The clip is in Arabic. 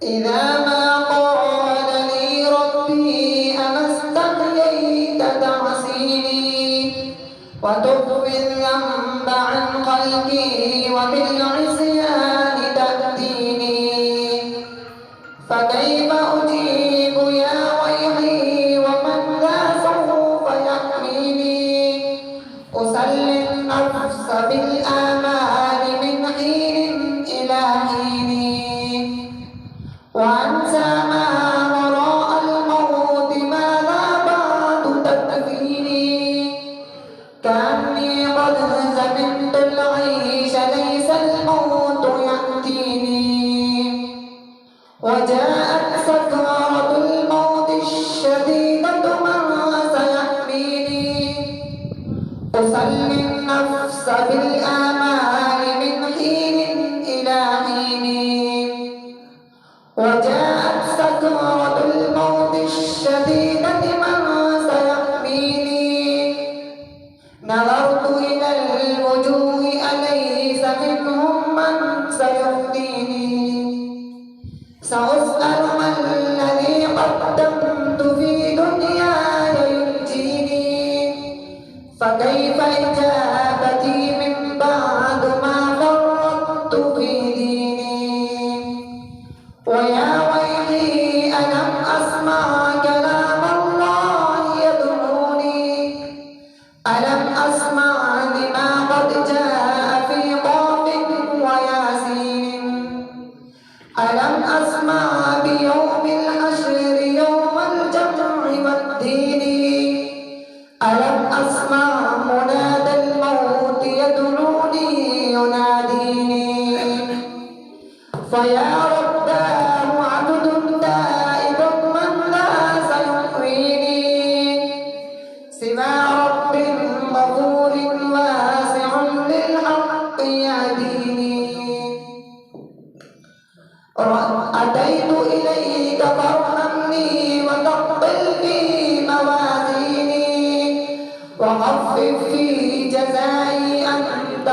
إذا ما قال لي ربي أما استحييت تعصيني وتخفي الذنب عن خلقي وبالعصيان تأتيني فكيف أجيب يا ويحي ومن ذا سوف يحميني أسلي النفس بالآمال من حين إلى حين وأنسى ما وراء الموت ماذا بعد تكفيني كأني قد زمنت العيش ليس الموت يأتيني وجاءت سكرة الموت الشديدة ما سيحميني أسلي النفس بالآمال من حين إلى حين وجاءت سكرة الموت الشديدة من سيحميني نظرت إلى الوجوه أليس منهم من سيهديني سأسأل ما الذي قدمت في دنياي ينجيني فكيف إجابتي من بعد ما فرطت في ديني ويا ويلي ألم أسمع كلام الله يدعوني ألم أسمع لما قد جاء في قاف وياسين ألم أسمع بيوم الحشر يوم الجمع والدين ألم أسمع منادى الموت يدعوني يناديني فيا رباه عبد تائب من لا سيحويني سوى رب غفور واسع للحق يهديني أتيت إليك فارحمني وتقبل في موازيني وخفف في جزائي أنت